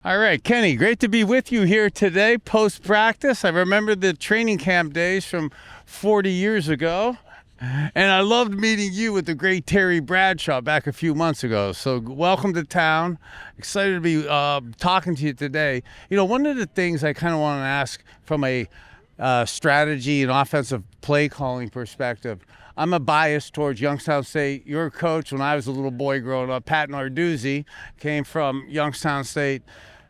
All right, Kenny, great to be with you here today post-practice. I remember the training camp days from 40 years ago, and I loved meeting you with the great Terry Bradshaw back a few months ago. So welcome to town. Excited to be talking to you today. You know, one of the things I kind of want to ask from a strategy and offensive play calling perspective, I'm a bias towards Youngstown State. Your coach, when I was a little boy growing up, Pat Narduzzi, came from Youngstown State.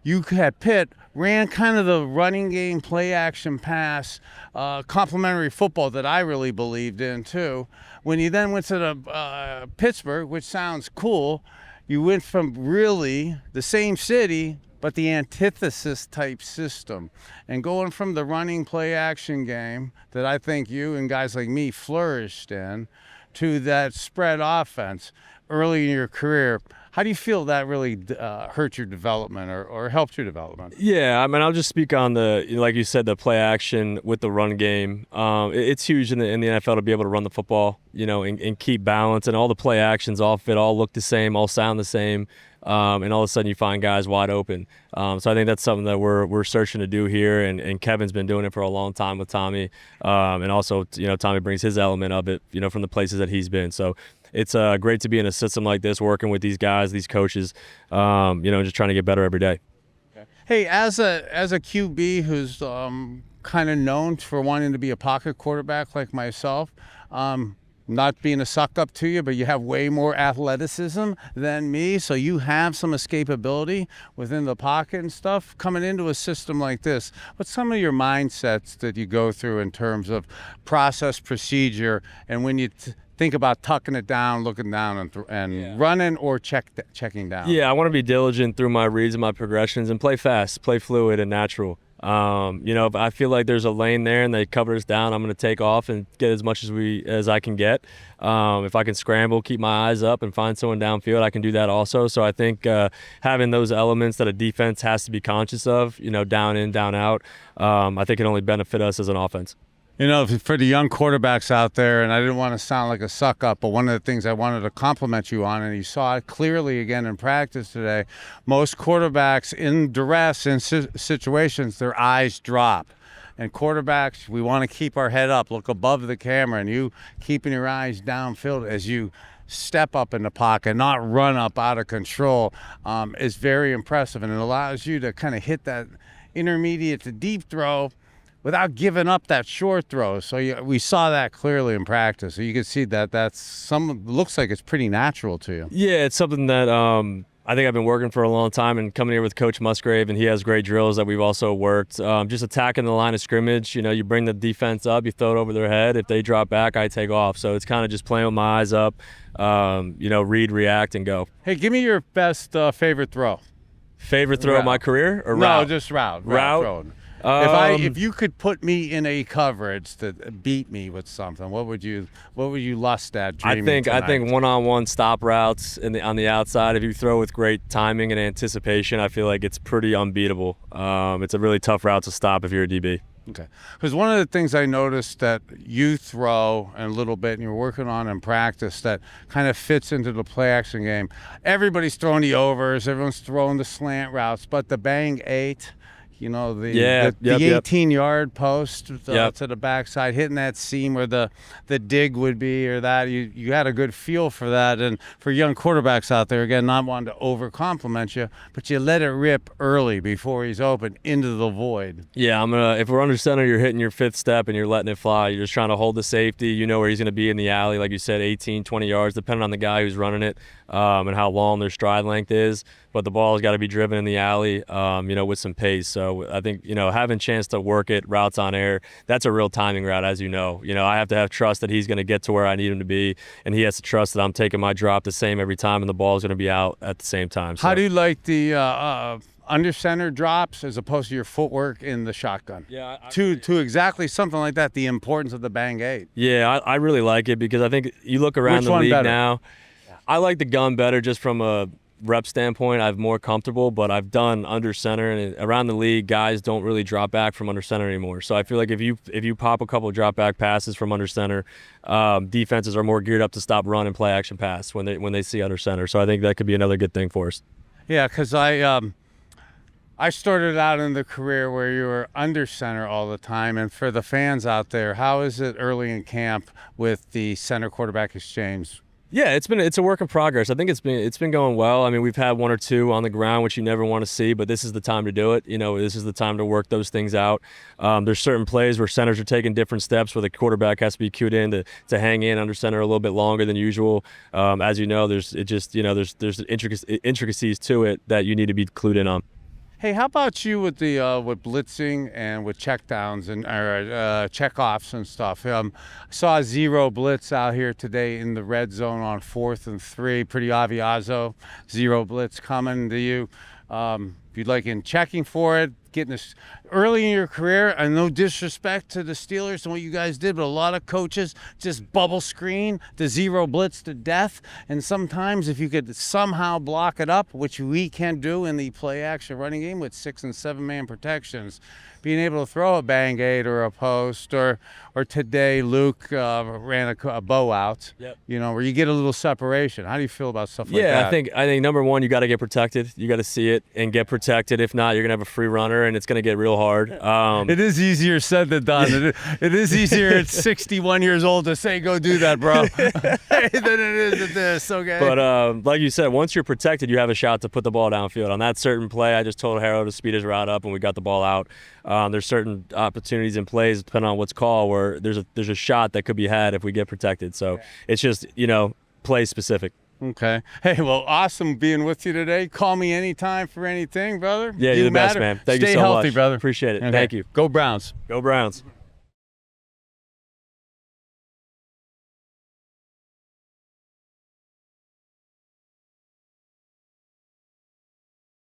You had Pitt, ran kind of the running game, play action pass, complementary football that I really believed in too. When you then went to the Pittsburgh, which sounds cool, you went from really the same city, but the antithesis type system. And going from the running play action game that I think you and guys like me flourished in to that spread offense early in your career, how do you feel that really hurt your development or helped your development? Yeah, I mean, I'll just speak on like you said, the play action with the run game. It's huge in the NFL to be able to run the football, and keep balance, and all the play actions all fit, all look the same, all sound the same, and all of a sudden you find guys wide open. So I think that's something that we're searching to do here, and Kevin's been doing it for a long time with Tommy, and also Tommy brings his element of it, from the places that he's been. So it's great to be in a system like this, working with these guys, these coaches, just trying to get better every day. Hey, as a QB who's kind of known for wanting to be a pocket quarterback like myself, not being a suck up to you, but you have way more athleticism than me, so you have some escapability within the pocket and stuff. Coming into a system like this, what's some of your mindsets that you go through in terms of process, procedure, and when you think about tucking it down, looking down, and running or checking down? Yeah, I want to be diligent through my reads and my progressions and play fast, play fluid and natural. If I feel like there's a lane there and they cover us down, I'm going to take off and get as much as I can get. If I can scramble, keep my eyes up and find someone downfield, I can do that also. So I think having those elements that a defense has to be conscious of, down in, down out, I think can only benefit us as an offense. For the young quarterbacks out there, and I didn't want to sound like a suck up, but one of the things I wanted to compliment you on, and you saw it clearly again in practice today, most quarterbacks in duress in situations, their eyes drop. And quarterbacks, we want to keep our head up, look above the camera, and you keeping your eyes downfield as you step up in the pocket, not run up out of control, is very impressive, and it allows you to kind of hit that intermediate to deep throw without giving up that short throw. So we saw that clearly in practice. So you can see that looks like it's pretty natural to you. Yeah, it's something that I think I've been working for a long time, and coming here with Coach Musgrave, and he has great drills that we've also worked. Just attacking the line of scrimmage, you bring the defense up, you throw it over their head. If they drop back, I take off. So it's kind of just playing with my eyes up, read, react, and go. Hey, give me your best favorite throw. Favorite throw of my career or route? No, just route. Route. If you could put me in a coverage to beat me with something, what would you lust at dreaming I think one-on-one stop routes on the outside. If you throw with great timing and anticipation, I feel like it's pretty unbeatable. It's a really tough route to stop if you're a DB. Okay, because one of the things I noticed that you throw a little bit and you're working on in practice that kind of fits into the play action game. Everybody's throwing the overs, everyone's throwing the slant routes, but the bang 8. The 18-yard post to the backside, hitting that seam where the dig would be, or that you had a good feel for that. And for young quarterbacks out there, again, not wanting to over-compliment you, but you let it rip early before he's open into the void. Yeah, if we're under center, you're hitting your fifth step and you're letting it fly. You're just trying to hold the safety. You know where he's going to be in the alley, like you said, 18, 20 yards, depending on the guy who's running it, and how long their stride length is. But the ball's got to be driven in the alley, with some pace. So I think, having a chance to work it, routes on air, that's a real timing route, as you know. I have to have trust that he's going to get to where I need him to be, and he has to trust that I'm taking my drop the same every time, and the ball's going to be out at the same time. So. How do you like the under center drops as opposed to your footwork in the shotgun? Yeah, to exactly something like that, the importance of the bang 8. Yeah, I really like it because I think you look around the league now. I like the gun better just from a rep standpoint. I'm more comfortable, but I've done under center, and around the league, guys don't really drop back from under center anymore. So I feel like if you pop a couple of drop back passes from under center, defenses are more geared up to stop run and play action pass when they see under center. So I think that could be another good thing for us. Yeah, because I started out in the career where you were under center all the time. And for the fans out there, how is it early in camp with the center quarterback exchange? Yeah, it's a work in progress. I think it's been going well. I mean, we've had one or two on the ground, which you never want to see, but this is the time to do it. You know, this is the time to work those things out. There's certain plays where centers are taking different steps, where the quarterback has to be cued in to hang in under center a little bit longer than usual. As you know, there's intricacies to it that you need to be clued in on. Hey, how about you with the with blitzing and with checkdowns and checkoffs and stuff? I saw a zero blitz out here today in the red zone on 4th and 3. Pretty avviazo. Zero blitz coming to you. If you'd like in checking for it, getting this early in your career, and no disrespect to the Steelers and what you guys did, but a lot of coaches just bubble screen the zero blitz to death. And sometimes if you could somehow block it up, which we can do in the play action running game with 6 and 7 man protections, being able to throw a bang aid or a post, or today Luke ran a bow out, Yep. you know, where you get a little separation. How do you feel about stuff like that? Yeah, I think number one, you got to get protected. You got to see it and get protected. If not, you're gonna have a free runner, and it's gonna get real hard. It is easier said than done. It is easier at 61 years old to say, go do that, bro, than it is at this, okay? But like you said, once you're protected, you have a shot to put the ball downfield. On that certain play, I just told Harrow to speed his route up, and we got the ball out. There's certain opportunities and plays, depending on what's called, where there's a shot that could be had if we get protected. So it's just, play specific. Okay. Hey, well, awesome being with you today. Call me anytime for anything, brother. Yeah, you're the best, man. Thank you so much. Stay healthy, brother. Appreciate it. Okay. Thank you. Go Browns. Go Browns.